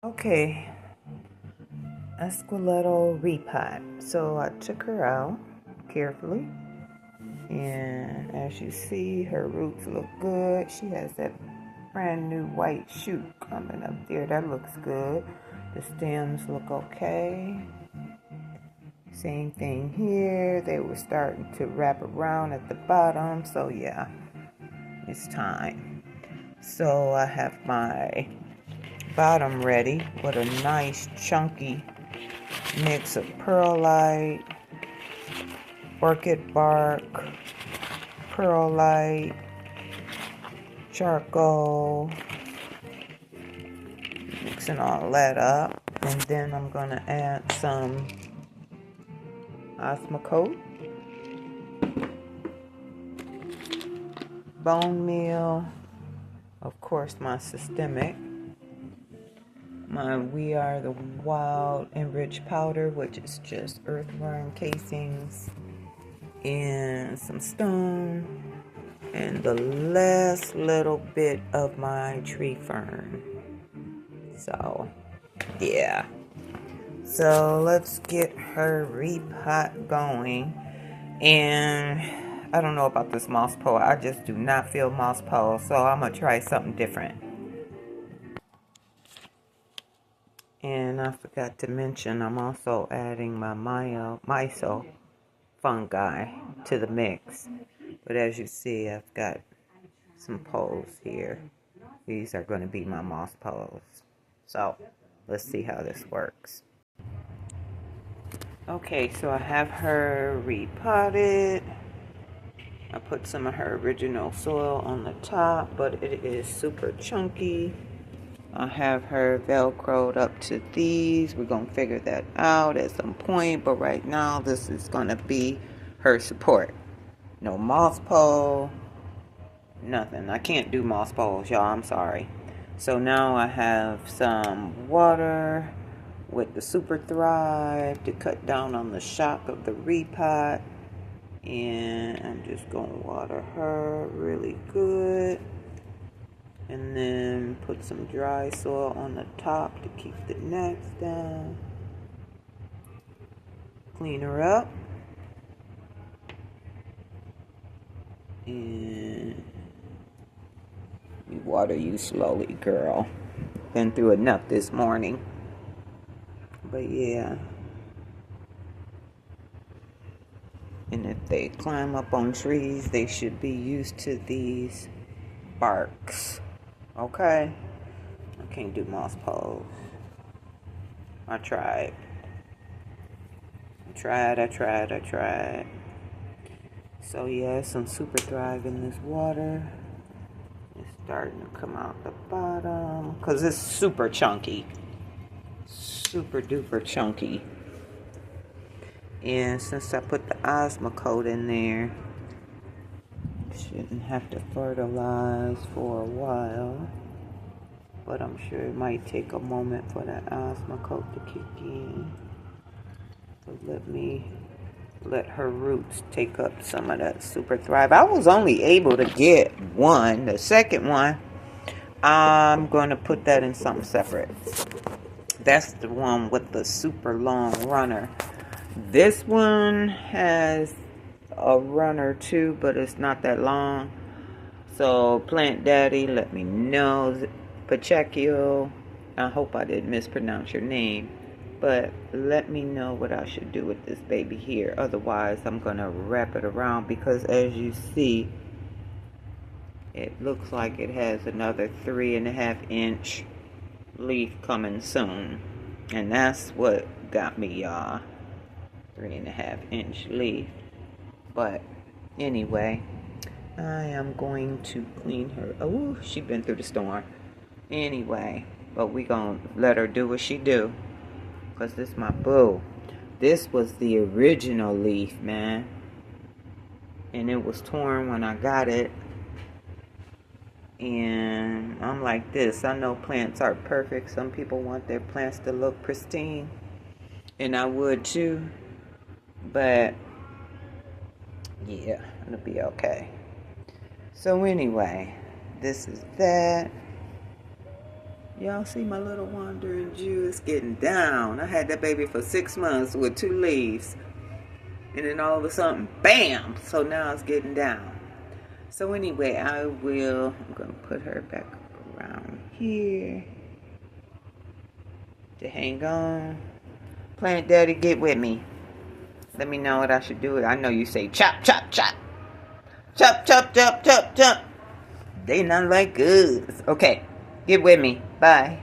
Okay, Esqueleto repot. So I took her out carefully, and as you see, her roots look good. She has that brand new white shoot coming up there. That looks good. The stems look okay. Same thing here. They were starting to wrap around at the bottom. So yeah, it's time. So I have my bottom ready with a nice chunky mix of perlite, orchid bark, perlite, charcoal, mixing all that up. And then I'm going to add some osmocote, bone meal, of course my systemic, my We Are the Wild enriched powder, which is just earthworm casings and some stone, and the last little bit of my tree fern. So yeah, so let's get her repot going. And I don't know about this moss pole. I just do not feel moss pole, so I'm gonna try something different. And I forgot to mention, I'm also adding my myso fungi to the mix. But as you see, I've got some poles here. These are going to be my moss poles. So let's see how this works. Okay, so I have her repotted. I put some of her original soil on the top, but it is super chunky. I have her velcroed up to these. We're going to figure that out at some point, but right now this is going to be her support. No moss pole, nothing. I can't do moss poles, y'all. I'm sorry. So now I have some water with the Super Thrive to cut down on the shock of the repot. And I'm just going to water her really good. And then put some dry soil on the top to keep the gnats down. Clean her up. And we water you slowly, girl. Been through enough this morning. But yeah. And if they climb up on trees, they should be used to these barks. Okay? I can't do moss poles. I tried. I tried. So yeah, some Super Thrive in this water. It's starting to come out the bottom. Because it's super chunky. Super duper chunky. And since I put the osmocote in there, shouldn't have to fertilize for a while. But I'm sure it might take a moment for that osmocote to kick in. So let her roots take up some of that Super Thrive. I was only able to get one. The second one, I'm going to put that in something separate. That's the one with the super long runner. This one has a runner too, but it's not that long. So Plant Daddy, let me know. Pacheco, I hope I didn't mispronounce your name, but let me know what I should do with this baby here. Otherwise, I'm going to wrap it around because as you see, it looks like it has another 3.5-inch leaf coming soon. And that's what got me, y'all. 3.5-inch leaf. But anyway, I am going to clean her. Oh, she been through the storm. Anyway, but we gonna let her do what she do. Because this my boo. This was the original leaf, man. And it was torn when I got it. And I'm like this. I know plants aren't perfect. Some people want their plants to look pristine. And I would too. But yeah, it'll be okay. So anyway, this is that. Y'all see my little wandering Jew is getting down. I had that baby for 6 months with 2 leaves. And then all of a sudden, bam! So now it's getting down. So anyway, I'm going to put her back around here to hang on. Planet Daddy, get with me. Let me know what I should do. I know you say chop, chop, chop. Chop, chop, chop, chop, chop. They not like goods. Okay, get with me. Bye.